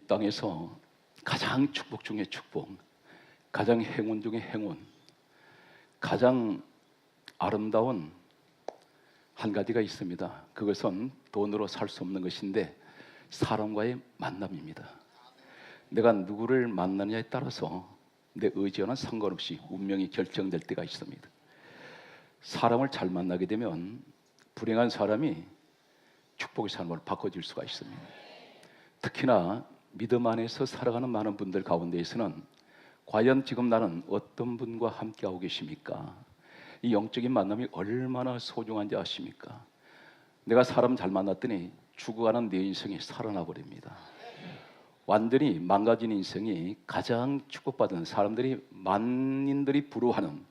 땅에서 가장 축복 중에 축복, 가장 행운 중에 행운, 가장 아름다운 한 가지가 있습니다. 그것은 돈으로 살 수 없는 것인데 사람과의 만남입니다. 내가 누구를 만나느냐에 따라서 내 의지와는 상관없이 운명이 결정될 때가 있습니다. 사람을 잘 만나게 되면 불행한 사람이 축복의 삶을 바꿔줄 수가 있습니다. 특히나 믿음 안에서 살아가는 많은 분들 가운데에서는 과연 지금 나는 어떤 분과 함께하고 계십니까? 이 영적인 만남이 얼마나 소중한지 아십니까? 내가 사람 잘 만났더니 죽어가는 내 인생이 살아나 버립니다. 완전히 망가진 인생이 가장 축복받은 사람들이, 만인들이 부러워하는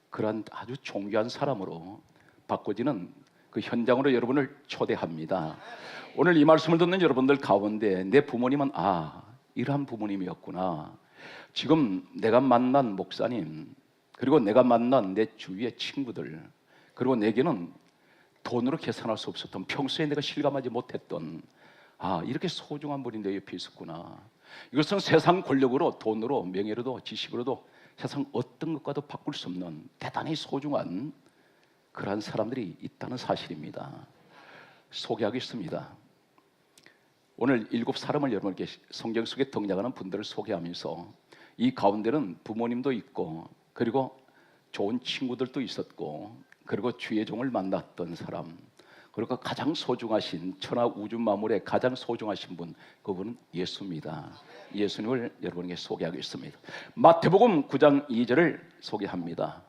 그런 아주 존귀한 사람으로 바꿔지는 그 현장으로 여러분을 초대합니다. 오늘 이 말씀을 듣는 여러분들 가운데 내 부모님은 이러한 부모님이었구나, 지금 내가 만난 목사님, 그리고 내가 만난 내 주위의 친구들, 그리고 내게는 돈으로 계산할 수 없었던, 평소에 내가 실감하지 못했던 이렇게 소중한 분이 내 옆에 있었구나. 이것은 세상 권력으로, 돈으로, 명예로도, 지식으로도 세상 어떤 것과도 바꿀 수 없는 대단히 소중한 그러한 사람들이 있다는 사실입니다. 소개하겠습니다. 오늘 7사람을 여러분께 성경 속에 등장하는 분들을 소개하면서 이 가운데는 부모님도 있고, 그리고 좋은 친구들도 있었고, 그리고 주의 종을 만났던 사람, 그리고 가장 소중하신 천하 우주 만물에 가장 소중하신 분, 그분은 예수입니다. 예수님을 여러분에게 소개하겠습니다. 마태복음 9장 2절을 소개합니다.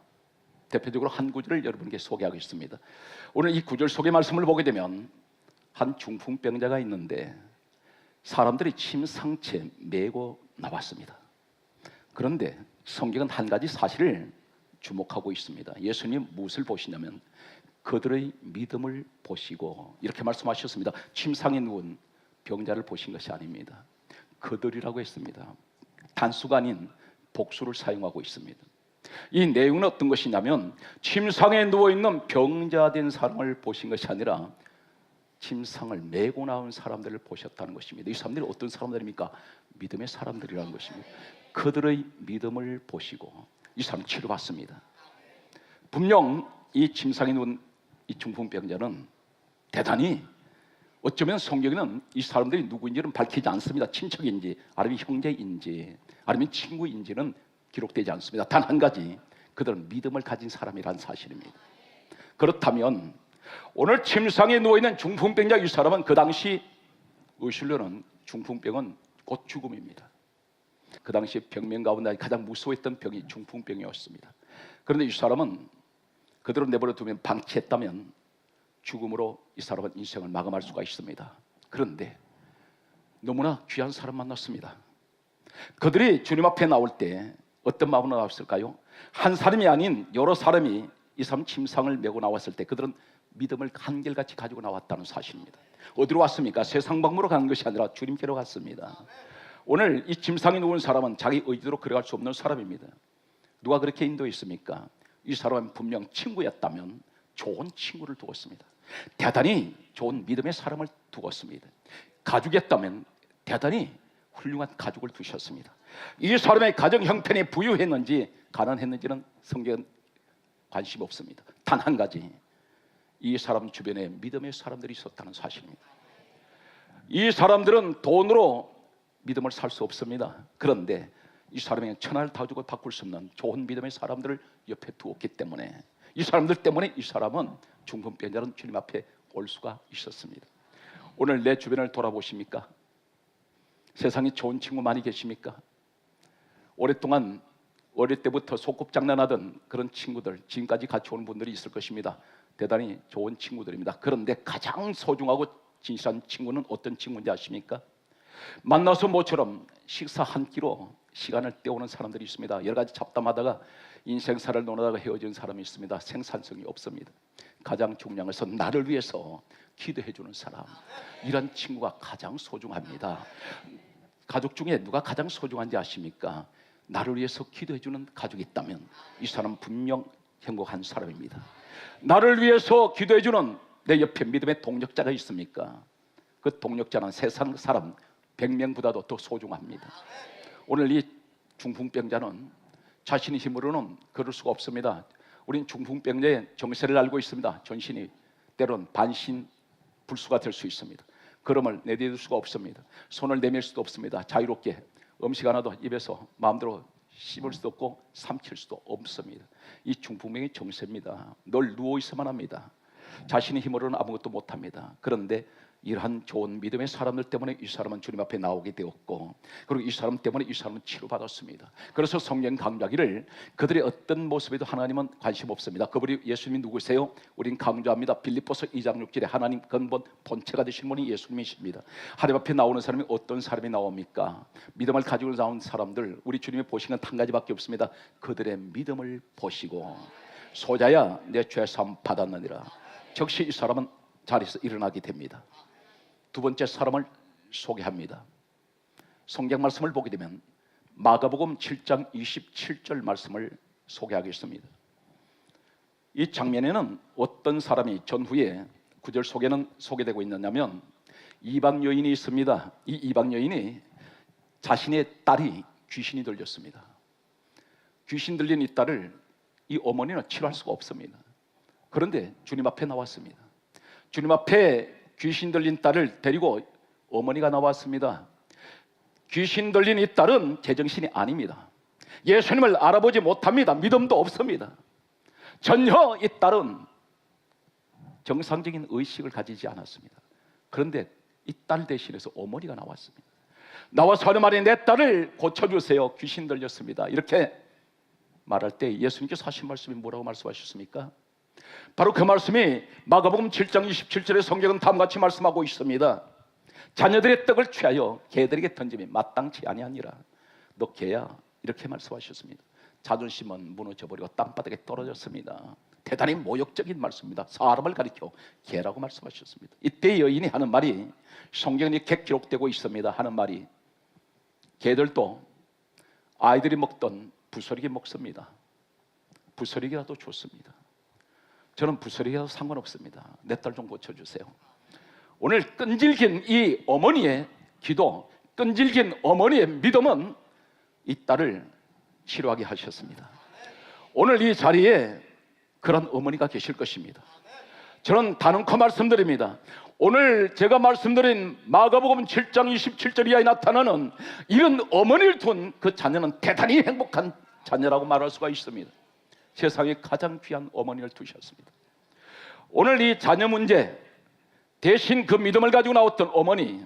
대표적으로 한 구절을 여러분에게 소개하겠습니다. 오늘 이 구절 속의 말씀을 보게 되면 한 중풍병자가 있는데 사람들이 침상채 메고 나왔습니다. 그런데 성경은 한 가지 사실을 주목하고 있습니다. 예수님 무엇을 보시냐면 그들의 믿음을 보시고 이렇게 말씀하셨습니다. 침상에 누운 병자를 보신 것이 아닙니다. 그들이라고 했습니다. 단수가 아닌 복수를 사용하고 있습니다. 이 내용은 어떤 것이냐면 침상에 누워있는 병자된 사람을 보신 것이 아니라 침상을 메고 나온 사람들을 보셨다는 것입니다. 이 사람들이 어떤 사람들입니까? 믿음의 사람들이라는 것입니다. 그들의 믿음을 보시고 이 사람 치료받습니다. 분명 이 침상에 누운 이 중풍병자는 대단히, 어쩌면 성경에는 이 사람들이 누구인지는 밝히지 않습니다. 친척인지 아니면 형제인지 아니면 친구인지는 기록되지 않습니다. 단 한 가지, 그들은 믿음을 가진 사람이라는 사실입니다. 그렇다면 오늘 침상에 누워있는 중풍병자 이 사람은 그 당시 의술로는 중풍병은 곧 죽음입니다. 그 당시 병명 가운데 가장 무서워했던 병이 중풍병이었습니다. 그런데 이 사람은 그대로 내버려 두면, 방치했다면 죽음으로 이 사람은 인생을 마감할 수가 있습니다. 그런데 너무나 귀한 사람 만났습니다. 그들이 주님 앞에 나올 때 어떤 마음으로 나왔을까요? 한 사람이 아닌 여러 사람이 이 사람 침상을 메고 나왔을 때 그들은 믿음을 한결같이 가지고 나왔다는 사실입니다. 어디로 왔습니까? 세상 방법으로 가는 것이 아니라 주님께로 갔습니다. 오늘 이 침상에 누운 사람은 자기 의지로 걸어갈 수 없는 사람입니다. 누가 그렇게 인도했습니까? 이 사람은 분명 친구였다면 좋은 친구를 두었습니다. 대단히 좋은 믿음의 사람을 두었습니다. 가족이었다면 대단히 훌륭한 가족을 두셨습니다. 이 사람의 가정 형편이 부유했는지 가난했는지는 성경은 관심 없습니다. 단 한 가지, 이 사람 주변에 믿음의 사람들이 있었다는 사실입니다. 이 사람들은 돈으로 믿음을 살 수 없습니다. 그런데 이 사람의 천하를 다 주고 바꿀 수 없는 좋은 믿음의 사람들을 옆에 두었기 때문에, 이 사람들 때문에 이 사람은 중풍병자는 주님 앞에 올 수가 있었습니다. 오늘 내 주변을 돌아보십니까? 세상에 좋은 친구 많이 계십니까? 오랫동안 어릴 때부터 소꿉장난하던 그런 친구들, 지금까지 같이 오는 분들이 있을 것입니다. 대단히 좋은 친구들입니다. 그런데 가장 소중하고 진실한 친구는 어떤 친구인지 아십니까? 만나서 모처럼 식사 한 끼로 시간을 때우는 사람들이 있습니다. 여러 가지 잡담하다가 인생사를 논하다가 헤어진 사람이 있습니다. 생산성이 없습니다. 가장 중요한 것은 나를 위해서 기도해 주는 사람, 이런 친구가 가장 소중합니다. 가족 중에 누가 가장 소중한지 아십니까? 나를 위해서 기도해 주는 가족이 있다면 이 사람은 분명 행복한 사람입니다. 나를 위해서 기도해 주는 내 옆에 믿음의 동력자가 있습니까? 그 동력자는 세상 사람 100명보다도 더 소중합니다. 오늘 이 중풍병자는 자신의 힘으로는 걸을 수가 없습니다. 우린 중풍병자의 정세를 알고 있습니다. 전신이 때론 반신불수가 될 수 있습니다. 걸음을 내디딜 수가 없습니다. 손을 내밀 수도 없습니다. 자유롭게 음식 하나도 입에서 마음대로 씹을 수도 없고 삼킬 수도 없습니다. 이 중풍병의 정세입니다. 늘 누워 있어만 합니다. 자신의 힘으로는 아무것도 못합니다. 그런데 이러한 좋은 믿음의 사람들 때문에 이 사람은 주님 앞에 나오게 되었고, 그리고 이 사람 때문에 이 사람은 치료받았습니다. 그래서 성경 강조하기를 그들의 어떤 모습에도 하나님은 관심 없습니다. 그분이 예수님이 누구세요? 우린 강조합니다. 빌립보서 2장 6절에 하나님 근본 본체가 되신 분이 예수님이십니다. 하나님 앞에 나오는 사람이 어떤 사람이 나옵니까? 믿음을 가지고 나온 사람들, 우리 주님이 보신 건 한 가지밖에 없습니다. 그들의 믿음을 보시고 소자야 내 죄사함 받았느니라. 즉시 이 사람은 자리에서 일어나게 됩니다. 두 번째 사람을 소개합니다. 성경 말씀을 보게 되면 마가복음 7장 27절 말씀을 소개하겠습니다. 이 장면에는 어떤 사람이 전후에 9절 속에는 소개되고 있느냐면 이방 여인이 있습니다. 이 이방 여인이 자신의 딸이 귀신이 들렸습니다. 귀신 들린 이 딸을 이 어머니는 치료할 수가 없습니다. 그런데 주님 앞에 나왔습니다. 주님 앞에 귀신 들린 딸을 데리고 어머니가 나왔습니다. 귀신 들린 이 딸은 제정신이 아닙니다. 예수님을 알아보지 못합니다. 믿음도 없습니다. 전혀 이 딸은 정상적인 의식을 가지지 않았습니다. 그런데 이 딸 대신해서 어머니가 나왔습니다. 나와서 하는 말이 내 딸을 고쳐주세요. 귀신 들렸습니다. 이렇게 말할 때 예수님께서 하신 말씀이 뭐라고 말씀하셨습니까? 바로 그 말씀이 마가복음 7장 27절의 성경은 다음같이 말씀하고 있습니다. 자녀들의 떡을 취하여 개들에게 던짐이 마땅치 아니하니라. 너 개야, 이렇게 말씀하셨습니다. 자존심은 무너져버리고 땅바닥에 떨어졌습니다. 대단히 모욕적인 말씀입니다. 사람을 가리켜 개라고 말씀하셨습니다. 이때 여인이 하는 말이 성경에 이렇게 기록되고 있습니다. 하는 말이 개들도 아이들이 먹던 부스러기 먹습니다. 부스러기라도 좋습니다. 저는 부스러기라도 상관없습니다. 내 딸 좀 고쳐주세요. 오늘 끈질긴 이 어머니의 기도, 끈질긴 어머니의 믿음은 이 딸을 치료하게 하셨습니다. 오늘 이 자리에 그런 어머니가 계실 것입니다. 저는 단언코 말씀드립니다. 오늘 제가 말씀드린 마가복음 7장 27절 이하에 나타나는 이런 어머니를 둔 그 자녀는 대단히 행복한 자녀라고 말할 수가 있습니다. 세상에 가장 귀한 어머니를 두셨습니다. 오늘 이 자녀 문제 대신 그 믿음을 가지고 나왔던 어머니,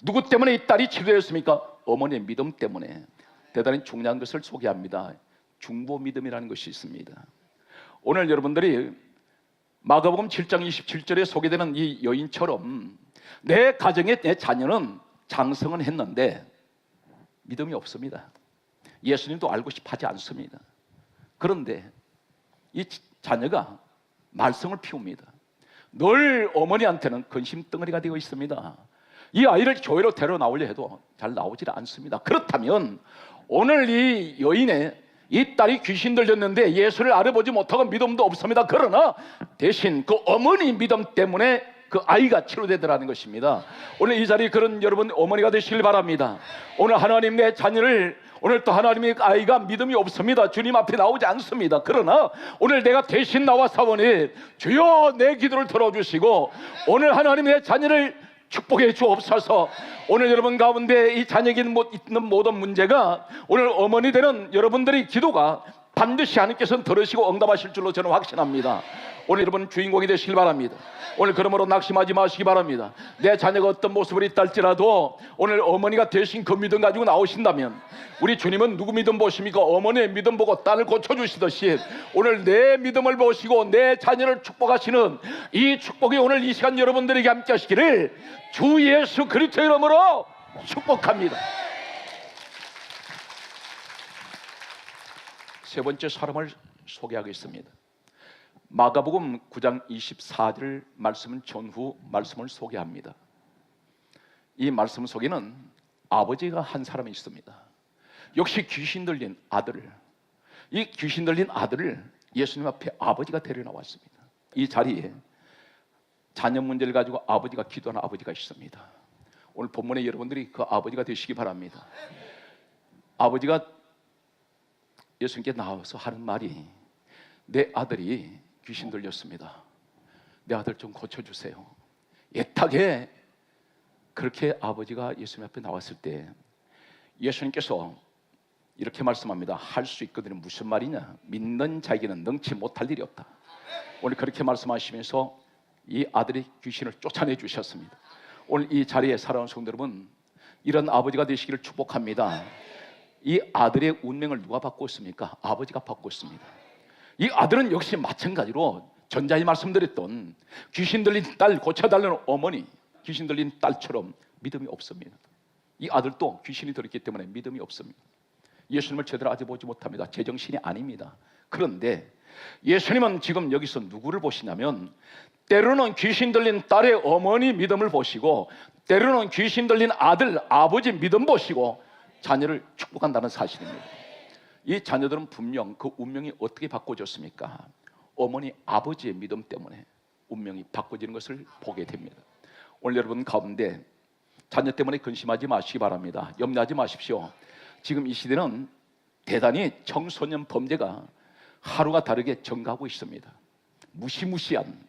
누구 때문에 이 딸이 치료되었습니까? 어머니의 믿음 때문에. 대단히 중요한 것을 소개합니다. 중보 믿음이라는 것이 있습니다. 오늘 여러분들이 마가복음 7장 27절에 소개되는 이 여인처럼 내 가정에 내 자녀는 장성은 했는데 믿음이 없습니다. 예수님도 알고 싶어 하지 않습니다. 그런데 이 자녀가 말썽을 피웁니다. 늘 어머니한테는 근심덩어리가 되어 있습니다. 이 아이를 교회로 데려 나오려 해도 잘 나오질 않습니다. 그렇다면 오늘 이 여인의 이 딸이 귀신 들렸는데 예수를 알아보지 못하고 믿음도 없습니다. 그러나 대신 그 어머니 믿음 때문에 그 아이가 치료되더라는 것입니다. 오늘 이 자리에 그런 여러분 어머니가 되시길 바랍니다. 오늘 하나님 내 자녀를, 오늘 또 하나님의 아이가 믿음이 없습니다. 주님 앞에 나오지 않습니다. 그러나 오늘 내가 대신 나와 사오니 주여 내 기도를 들어주시고 오늘 하나님 내 자녀를 축복해 주옵소서. 오늘 여러분 가운데 이 자녀에게 있는 모든 문제가 오늘 어머니 되는 여러분들의 기도가 반드시 하나님께서는 들으시고 응답하실 줄로 저는 확신합니다. 오늘 여러분 주인공이 되시길 바랍니다. 오늘 그러므로 낙심하지 마시기 바랍니다. 내 자녀가 어떤 모습을 있다 할지라도 오늘 어머니가 대신 그 믿음 가지고 나오신다면 우리 주님은 누구 믿음 보십니까? 어머니의 믿음 보고 딸을 고쳐주시듯이 오늘 내 믿음을 보시고 내 자녀를 축복하시는 이 축복이 오늘 이 시간 여러분들에게 함께 하시기를 주 예수 그리스도 이름으로 축복합니다. 세 번째 사람을 소개하겠습니다. 마가복음 9장 24절 말씀은 전후 말씀을 소개합니다. 이 말씀 속에는 아버지가 한 사람이 있습니다. 역시 귀신 들린 아들을, 이 귀신 들린 아들을 예수님 앞에 아버지가 데려 나왔습니다. 이 자리에 자녀 문제를 가지고 아버지가 기도하는 아버지가 있습니다. 오늘 본문에 여러분들이 그 아버지가 되시기 바랍니다. 아버지가 예수님께 나와서 하는 말이, 내 아들이 귀신 들렸습니다. 내 아들 좀 고쳐주세요. 애타게 그렇게 아버지가 예수님 앞에 나왔을 때 예수님께서 이렇게 말씀합니다. 할 수 있거든요. 무슨 말이냐? 믿는 자에게는 능치 못할 일이 없다. 오늘 그렇게 말씀하시면서 이 아들이 귀신을 쫓아내 주셨습니다. 오늘 이 자리에 살아온 성도 여러분, 이런 아버지가 되시기를 축복합니다. 이 아들의 운명을 누가 바꿨습니까? 아버지가 바꿨습니다. 이 아들은 역시 마찬가지로 전자에 말씀드렸던 귀신 들린 딸 고쳐달라는 어머니, 귀신 들린 딸처럼 믿음이 없습니다. 이 아들도 귀신이 들었기 때문에 믿음이 없습니다. 예수님을 제대로 아직 보지 못합니다. 제정신이 아닙니다. 그런데 예수님은 지금 여기서 누구를 보시냐면, 때로는 귀신 들린 딸의 어머니 믿음을 보시고, 때로는 귀신 들린 아들, 아버지 믿음 보시고 자녀를 축복한다는 사실입니다. 이 자녀들은 분명 그 운명이 어떻게 바꿔졌습니까? 어머니, 아버지의 믿음 때문에 운명이 바꿔지는 것을 보게 됩니다. 오늘 여러분 가운데 자녀 때문에 근심하지 마시기 바랍니다. 염려하지 마십시오. 지금 이 시대는 대단히 청소년 범죄가 하루가 다르게 증가하고 있습니다. 무시무시한,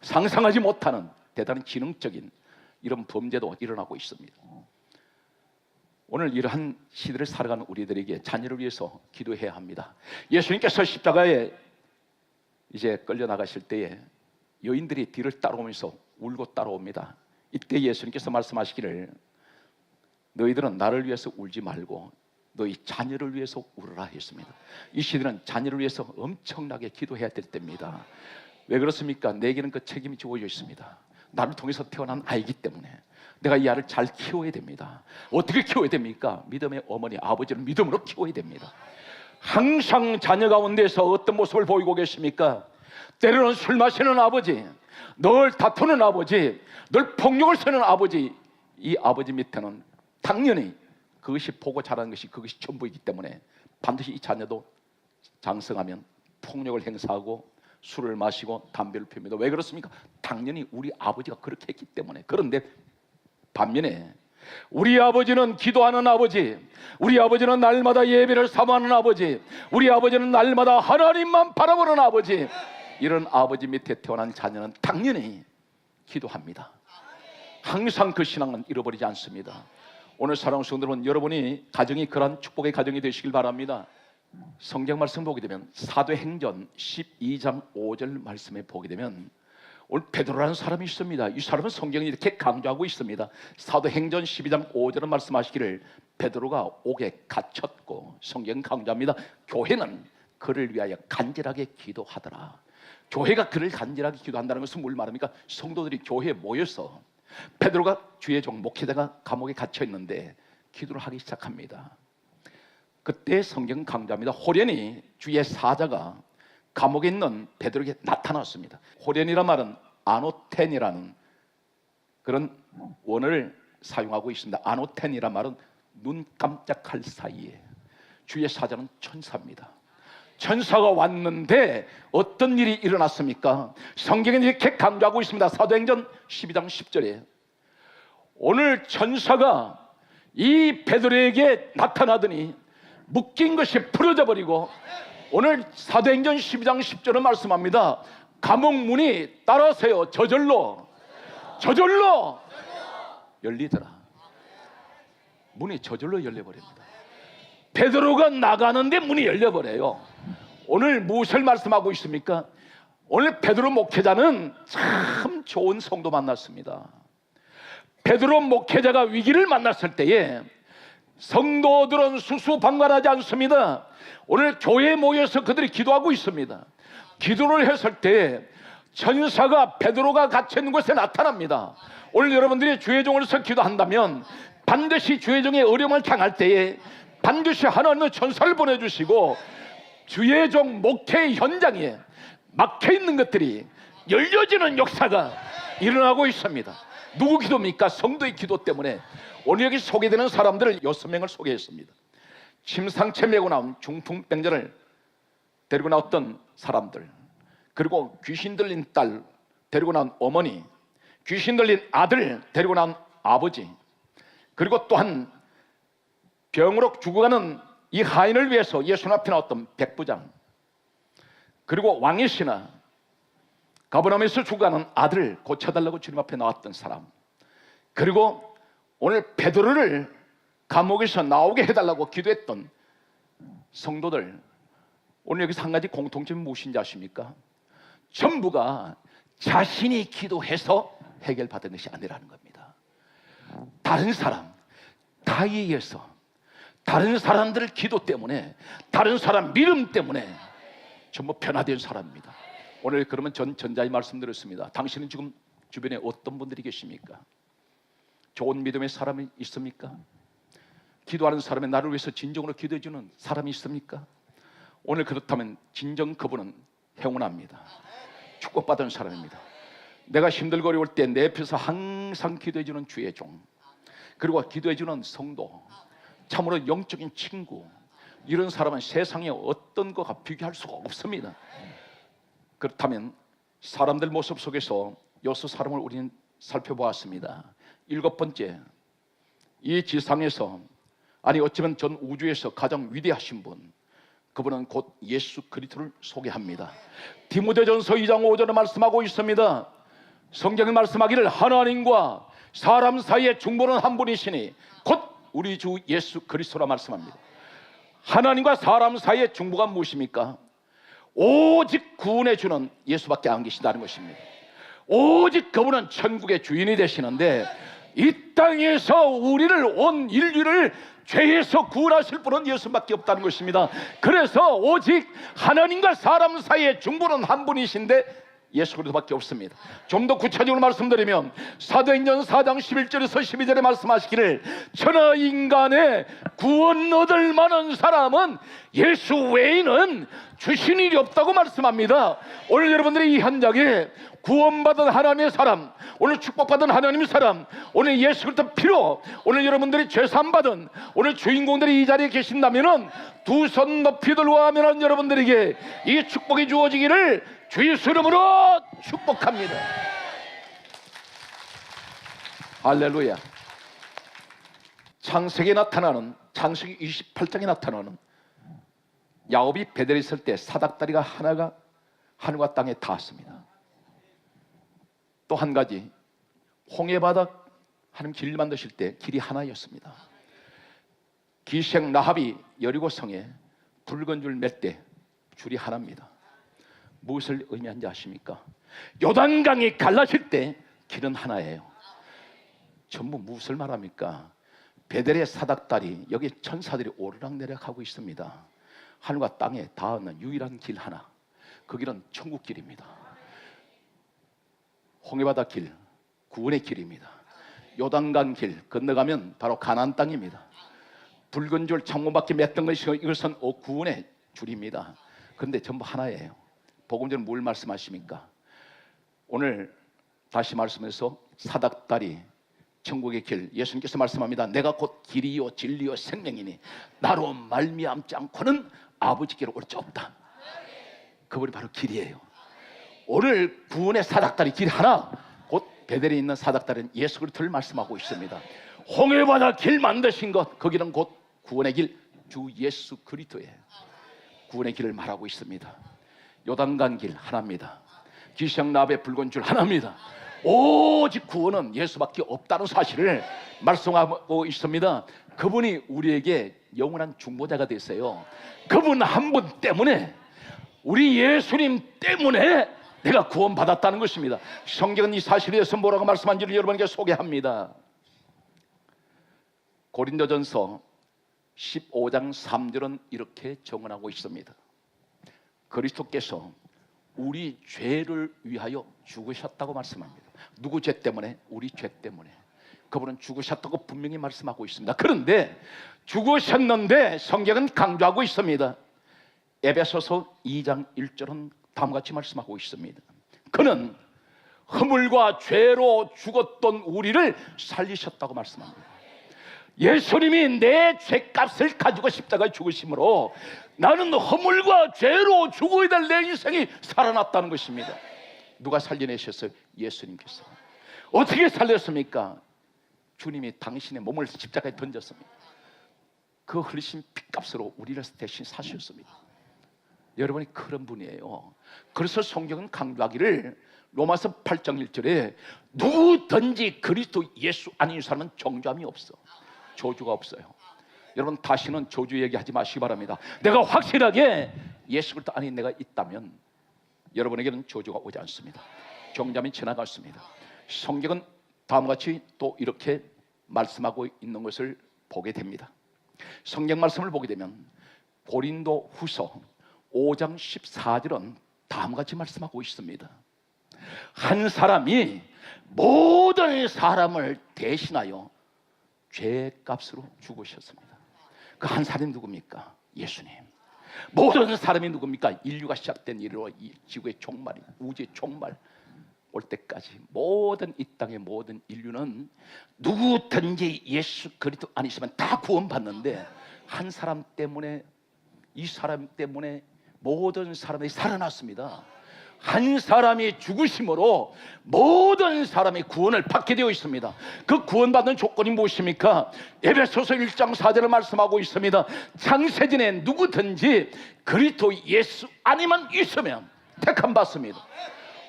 상상하지 못하는 대단히 지능적인 이런 범죄도 일어나고 있습니다. 오늘 이러한 시대를 살아가는 우리들에게 자녀를 위해서 기도해야 합니다. 예수님께서 십자가에 이제 끌려나가실 때에 여인들이 뒤를 따라오면서 울고 따라옵니다. 이때 예수님께서 말씀하시기를, 너희들은 나를 위해서 울지 말고 너희 자녀를 위해서 울으라 했습니다. 이 시대는 자녀를 위해서 엄청나게 기도해야 될 때입니다. 왜 그렇습니까? 내게는 그 책임이 주어져 있습니다. 나를 통해서 태어난 아이기 때문에 내가 이 아이를 잘 키워야 됩니다. 어떻게 키워야 됩니까? 믿음의 어머니, 아버지를 믿음으로 키워야 됩니다. 항상 자녀 가운데서 어떤 모습을 보이고 계십니까? 때로는 술 마시는 아버지, 늘 다투는 아버지, 늘 폭력을 쓰는 아버지. 이 아버지 밑에는 당연히 그것이 보고 자라는 것이 그것이 전부이기 때문에 반드시 이 자녀도 장성하면 폭력을 행사하고 술을 마시고 담배를 피웁니다. 왜 그렇습니까? 당연히 우리 아버지가 그렇게 했기 때문에. 그런데 반면에 우리 아버지는 기도하는 아버지, 우리 아버지는 날마다 예배를 사모하는 아버지, 우리 아버지는 날마다 하나님만 바라보는 아버지, 이런 아버지 밑에 태어난 자녀는 당연히 기도합니다. 항상 그 신앙은 잃어버리지 않습니다. 오늘 사랑하는 성도 여러분, 여러분이 가정이 그런 축복의 가정이 되시길 바랍니다. 성경 말씀 보게 되면 사도행전 12장 5절 말씀에 보게 되면 오늘 베드로라는 사람이 있습니다. 이 사람은 성경이 이렇게 강조하고 있습니다. 사도행전 12장 5절은 말씀하시기를, 베드로가 옥에 갇혔고, 성경은 강조합니다. 교회는 그를 위하여 간절하게 기도하더라. 교회가 그를 간절하게 기도한다는 것은 뭘 말합니까? 성도들이 교회에 모여서 베드로가 주의 종 목회자가 감옥에 갇혀 있는데 기도를 하기 시작합니다. 그때 성경 강조합니다. 호련히 주의 사자가 감옥에 있는 베드로에게 나타났습니다. 호련이란 말은 아노텐이라는 그런 원어를 사용하고 있습니다. 아노텐이란 말은 눈 깜짝할 사이에, 주의 사자는 천사입니다. 천사가 왔는데 어떤 일이 일어났습니까? 성경에 이렇게 강조하고 있습니다. 사도행전 12장 10절에 오늘 천사가 이 베드로에게 나타나더니 묶인 것이 풀어져 버리고, 오늘 사도행전 12장 10절은 말씀합니다. 감옥 문이 따라서요 저절로 열리더라. 문이 저절로 열려버립니다. 베드로가 나가는데 문이 열려버려요. 오늘 무엇을 말씀하고 있습니까? 오늘 베드로 목회자는 참 좋은 성도 만났습니다. 베드로 목회자가 위기를 만났을 때에 성도들은 수수방관하지 않습니다. 오늘 교회에 모여서 그들이 기도하고 있습니다. 기도를 했을 때 천사가 베드로가 갇혀있는 곳에 나타납니다. 오늘 여러분들이 주의 종으로서 기도한다면 반드시 주의 종의 어려움을 당할 때에 반드시 하나님의 천사를 보내주시고 주의 종 목회 현장에 막혀있는 것들이 열려지는 역사가 일어나고 있습니다. 누구 기도입니까? 성도의 기도 때문에. 오늘 여기 소개되는 사람들을 6명을 소개했습니다. 침상체 메고 나온 중풍병자를 데리고 나왔던 사람들, 그리고 귀신 들린 딸 데리고 나온 어머니, 귀신 들린 아들 데리고 나온 아버지, 그리고 또한 병으로 죽어가는 이 하인을 위해서 예수님 앞에 나왔던 백부장, 그리고 왕이시나 가버나움에서 죽어가는 아들을 고쳐달라고 주님 앞에 나왔던 사람, 그리고 오늘 베드로를 감옥에서 나오게 해달라고 기도했던 성도들, 오늘 여기서 한 가지 공통점이 무엇인지 아십니까? 전부가 자신이 기도해서 해결받은 것이 아니라는 겁니다. 다른 사람, 다에 의해서, 다른 사람들의 기도 때문에, 다른 사람 믿음 때문에 전부 변화된 사람입니다. 오늘 그러면 전자의 말씀드렸습니다. 당신은 지금 주변에 어떤 분들이 계십니까? 좋은 믿음의 사람이 있습니까? 기도하는 사람의 나를 위해서 진정으로 기도해 주는 사람이 있습니까? 오늘 그렇다면 진정 그분은 행운합니다. 축복받은 사람입니다. 내가 힘들고 어려울 때 내 옆에서 항상 기도해 주는 주의 종, 그리고 기도해 주는 성도, 참으로 영적인 친구, 이런 사람은 세상에 어떤 것과 비교할 수가 없습니다. 그렇다면 사람들 모습 속에서 여섯 사람을 우리는 살펴보았습니다. 7번째, 이 지상에서, 아니 어쩌면 전 우주에서 가장 위대하신 분, 그분은 곧 예수 그리스도를 소개합니다. 디모데전서 2장 5절에 말씀하고 있습니다. 성경에 말씀하기를 하나님과 사람 사이에 중보는 한 분이시니 곧 우리 주 예수 그리스도라 말씀합니다. 하나님과 사람 사이의 중보가 무엇입니까? 오직 구원해 주는 예수밖에 안 계신다는 것입니다. 오직 그분은 천국의 주인이 되시는데, 이 땅에서 우리를, 온 인류를 죄에서 구원하실 분은 예수밖에 없다는 것입니다. 그래서 오직 하나님과 사람 사이의 중보는 한 분이신데 예수 그리스도밖에 없습니다. 좀 더 구체적으로 말씀드리면 사도행전 4장 11절에서 12절에 말씀하시기를 천하 인간의 구원 얻을 만한 사람은 예수 외에는 주신 일이 없다고 말씀합니다. 오늘 여러분들이 이 현장에 구원받은 하나님의 사람, 오늘 축복받은 하나님의 사람, 오늘 예수 그리스도 피로 오늘 여러분들이 죄사함받은 오늘 주인공들이 이 자리에 계신다면 두 손 높이 들고 하면 여러분들에게 이 축복이 주어지기를 주 예수 이름으로 축복합니다. 할렐루야. 창세기에 나타나는, 창세기 28장에 나타나는 야곱이 베델에 있을 때 사닥다리가 하나가 하늘과 땅에 닿았습니다. 또 한 가지, 홍해바닥 하나님 길 만드실 때 길이 하나였습니다. 기생 라합이 여리고성에 붉은 줄 맬 때 줄이 하나입니다. 무엇을 의미하는지 아십니까? 요단강이 갈라질 때 길은 하나예요. 전부 무엇을 말합니까? 베델의 사닥다리, 여기 천사들이 오르락내리락하고 있습니다. 하늘과 땅에 닿는 유일한 길 하나, 그 길은 천국 길입니다. 홍해바다 길, 구원의 길입니다. 요단강 길 건너가면 바로 가나안 땅입니다. 붉은 줄 창문밖에 맺던 것이 이것은 구원의 줄입니다. 그런데 전부 하나예요. 복음 전에 뭘 말씀하십니까? 오늘 다시 말씀해서 사닥다리, 천국의 길, 예수님께서 말씀합니다. 내가 곧 길이요 진리요 생명이니 나로 말미암지 않고는 아버지께로 올 수 없다. 그분이 바로 길이에요. 오늘 구원의 사닥다리 길 하나, 곧 베델에 있는 사닥다리는 예수 그리스도를 말씀하고 있습니다. 홍해바다 길 만드신 것, 그 길은 곧 구원의 길, 주 예수 그리스도의 구원의 길을 말하고 있습니다. 요단강 길 하나입니다. 기생라합의 붉은 줄 하나입니다. 오직 구원은 예수밖에 없다는 사실을 말씀하고 있습니다. 그분이 우리에게 영원한 중보자가 됐어요. 그분 한 분 때문에, 우리 예수님 때문에 내가 구원받았다는 것입니다. 성경은 이 사실에 대해서 뭐라고 말씀한지를 여러분에게 소개합니다. 고린도전서 15장 3절은 이렇게 정언하고 있습니다. 그리스도께서 우리 죄를 위하여 죽으셨다고 말씀합니다. 누구 죄 때문에? 우리 죄 때문에. 그분은 죽으셨다고 분명히 말씀하고 있습니다. 그런데 죽으셨는데 성경은 강조하고 있습니다. 에베소서 2장 1절은 다음과 같이 말씀하고 있습니다. 그는 허물과 죄로 죽었던 우리를 살리셨다고 말씀합니다. 예수님이 내 죄값을 가지고 십자가에 죽으심으로 나는 허물과 죄로 죽어야 될 내 인생이 살아났다는 것입니다. 누가 살려내셨어요? 예수님께서. 어떻게 살렸습니까? 주님이 당신의 몸을 십자가에 던졌습니다. 그 흘리신 피값으로 우리를 대신 사셨습니다. 여러분이 그런 분이에요. 그래서 성경은 강조하기를 로마서 8장 1절에 누구든지 그리스도 예수 아닌 사람은 정죄함이 없어. 저주가 없어요. 여러분 다시는 저주 얘기하지 마시기 바랍니다. 내가 확실하게 예수 그리스도 안에 내가 있다면 여러분에게는 저주가 오지 않습니다. 정죄함이 지나갔습니다. 성경은 다음과 같이 또 이렇게 말씀하고 있는 것을 보게 됩니다. 성경 말씀을 보게 되면 고린도 후서 5장 14절은 다음과 같이 말씀하고 있습니다. 한 사람이 모든 사람을 대신하여 죄값으로 죽으셨습니다. 그 한 사람이 누굽니까? 예수님. 모든 사람이 누굽니까? 인류가 시작된 이후로 이 지구의 종말이, 우주의 종말 올 때까지 모든 이 땅의 모든 인류는 누구든지 예수 그리스도 아니시면 다 구원받는데 한 사람 때문에, 이 사람 때문에 모든 사람이 살아났습니다. 한 사람이 죽으심으로 모든 사람이 구원을 받게 되어 있습니다. 그 구원받는 조건이 무엇입니까? 에베소서 1장 4절을 말씀하고 있습니다. 창세전에 누구든지 그리스도 예수 아니면 있으면 택함 받습니다.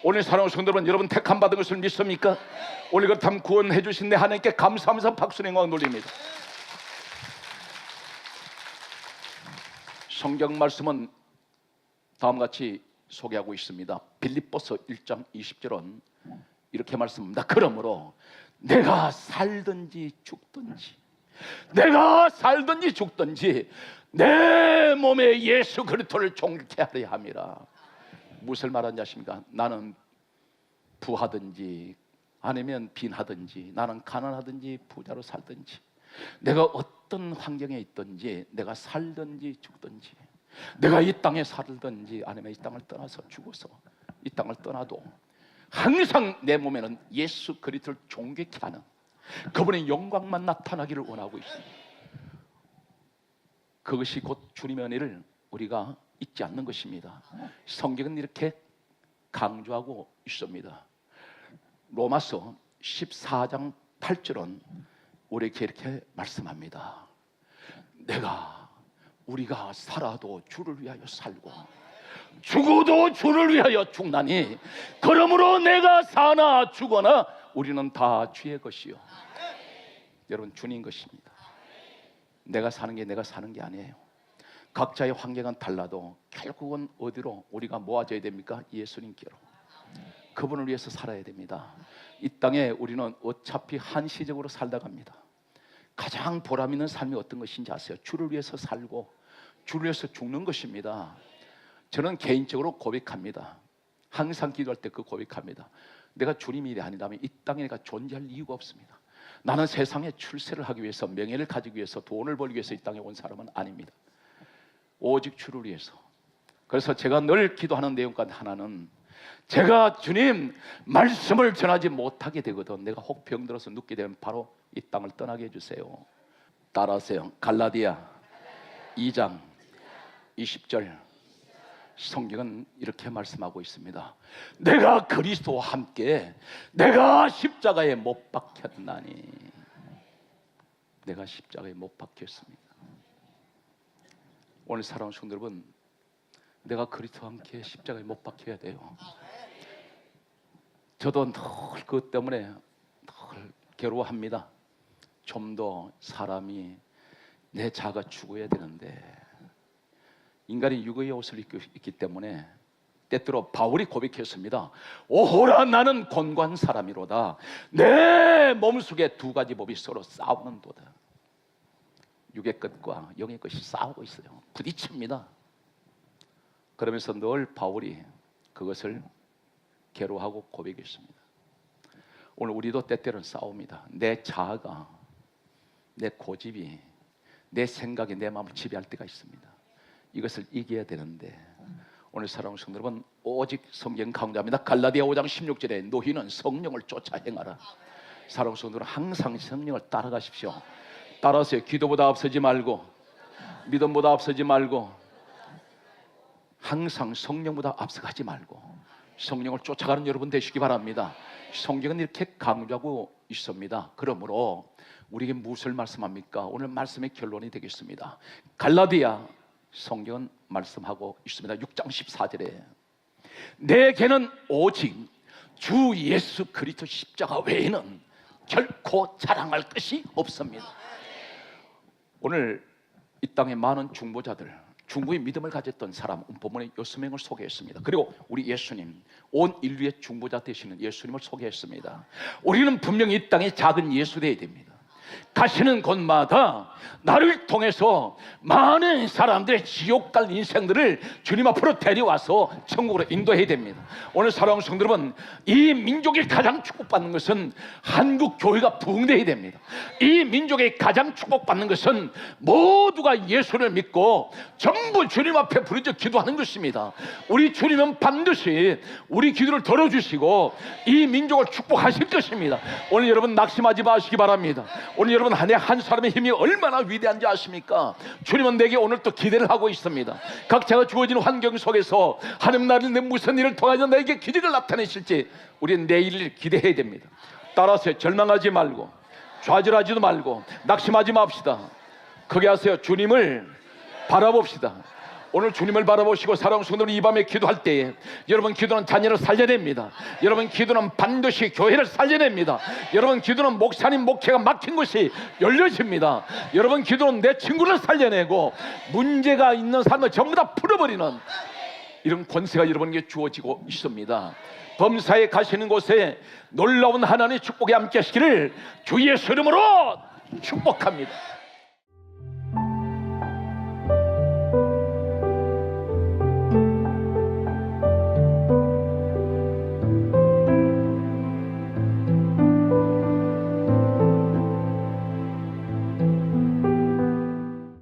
오늘 사랑하는 성도 여러분, 여러분 택함 받은 것을 믿습니까? 오늘 그렇다면 구원해 주신 내 하나님께 감사하면서 박수는 영광 돌립니다. 성경 말씀은 다음과 같이 소개하고 있습니다. 빌립보서 1장 20절은 이렇게 말씀합니다. 그러므로 내가 살든지 죽든지 내 몸에 예수 그리스도를 존귀케 하려 함이라. 무엇을 말하는지 아십니까? 나는 부하든지 아니면 빈하든지, 나는 가난하든지 부자로 살든지, 내가 어떤 환경에 있든지, 내가 살든지 죽든지, 내가 이 땅에 살든지 아니면 이 땅을 떠나서 죽어서 이 땅을 떠나도 항상 내 몸에는 예수 그리스도를 존귀케 하는 그분의 영광만 나타나기를 원하고 있습니다. 그것이 곧 주님의 은혜를 우리가 잊지 않는 것입니다. 성경은 이렇게 강조하고 있습니다. 로마서 14장 8절은 우리에게 이렇게 말씀합니다. 우리가 살아도 주를 위하여 살고 죽어도 주를 위하여 죽나니 그러므로 내가 사나 죽거나 우리는 다 주의 것이요. 여러분 주님 것입니다. 내가 사는 게 내가 사는 게 아니에요. 각자의 환경은 달라도 결국은 어디로 우리가 모아져야 됩니까? 예수님께로. 그분을 위해서 살아야 됩니다. 이 땅에 우리는 어차피 한시적으로 살다 갑니다. 가장 보람 있는 삶이 어떤 것인지 아세요? 주를 위해서 살고 주를 위해서 죽는 것입니다. 저는 개인적으로 고백합니다. 항상 기도할 때 그 고백합니다. 내가 주님의 일이 아니라면 이 땅에 내가 존재할 이유가 없습니다. 나는 세상에 출세를 하기 위해서, 명예를 가지기 위해서, 돈을 벌기 위해서 이 땅에 온 사람은 아닙니다. 오직 주를 위해서. 그래서 제가 늘 기도하는 내용 가운데 하나는, 제가 주님 말씀을 전하지 못하게 되거든, 내가 혹 병들어서 눕게 되면 바로 이 땅을 떠나게 해주세요. 따라하세요. 갈라디아 2장 20절 성경은 이렇게 말씀하고 있습니다. 내가 그리스도와 함께 내가 십자가에 못 박혔나니. 내가 십자가에 못 박혔습니다. 오늘 사랑하는 성도 여러분, 내가 그리스도와 함께 십자가에 못 박혀야 돼요. 저도 늘 그것 때문에 늘 괴로워합니다. 좀 더 사람이 내 자가 죽어야 되는데, 인간이 육의 옷을 입고 있기 때문에 때때로 바울이 고백했습니다. 오호라 나는 곤고한 사람이로다. 내 몸속에 두 가지 법이 서로 싸우는도다. 육의 것과 영의 것이 싸우고 있어요. 부딪힙니다. 그러면서 늘 바울이 그것을 괴로워하고 고백했습니다. 오늘 우리도 때때로는 싸웁니다. 내 자아가, 내 고집이, 내 생각이 내 마음을 지배할 때가 있습니다. 이것을 이겨야 되는데, 오늘 사랑하는 성도 여러분, 오직 성경 강조합니다. 갈라디아 5장 16절에 너희는 성령을 쫓아 행하라. 사랑하는 성도 여러분, 항상 성령을 따라가십시오. 따라하세요. 기도보다 앞서지 말고, 믿음보다 앞서지 말고, 항상 성령보다 앞서가지 말고 성령을 쫓아가는 여러분 되시기 바랍니다. 성경은 이렇게 강조하고 있습니다. 그러므로 우리에게 무엇을 말씀합니까? 오늘 말씀의 결론이 되겠습니다. 갈라디아 성경은 말씀하고 있습니다. 6장 14절에 내게는 오직 주 예수 그리스도 십자가 외에는 결코 자랑할 것이 없습니다. 오늘 이 땅의 많은 중보자들, 중보의 믿음을 가졌던 사람 본문에 6명을 소개했습니다. 그리고 우리 예수님, 온 인류의 중보자 되시는 예수님을 소개했습니다. 우리는 분명히 이 땅에 작은 예수 되어야 됩니다. 가시는 곳마다 나를 통해서 많은 사람들의 지옥 갈 인생들을 주님 앞으로 데려와서 천국으로 인도해야 됩니다. 오늘 사랑하는 성도 여러분, 이 민족이 가장 축복받는 것은 한국 교회가 부흥되어야 됩니다. 이 민족이 가장 축복받는 것은 모두가 예수를 믿고 전부 주님 앞에 부르짖어 기도하는 것입니다. 우리 주님은 반드시 우리 기도를 들어주시고 이 민족을 축복하실 것입니다. 오늘 여러분 낙심하지 마시기 바랍니다. 오늘 여러분 한 해 한 사람의 힘이 얼마나 위대한지 아십니까? 주님은 내게 오늘 또 기대를 하고 있습니다. 각자가 주어진 환경 속에서 하나님 나를 내 무슨 일을 통하여 나에게 기적을 나타내실지 우리는 내일을 기대해야 됩니다. 따라서 절망하지 말고 좌절하지도 말고 낙심하지 맙시다. 크게 하세요. 주님을 바라봅시다. 오늘 주님을 바라보시고 사랑하는 성도는 이 밤에 기도할 때에 여러분 기도는 자녀를 살려냅니다. 여러분 기도는 반드시 교회를 살려냅니다. 여러분 기도는 목사님 목회가 막힌 것이 열려집니다. 여러분 기도는 내 친구를 살려내고 문제가 있는 삶을 전부 다 풀어버리는 이런 권세가 여러분에게 주어지고 있습니다. 범사에 가시는 곳에 놀라운 하나님의 축복이 함께 하시기를 주 예수 이름으로 축복합니다.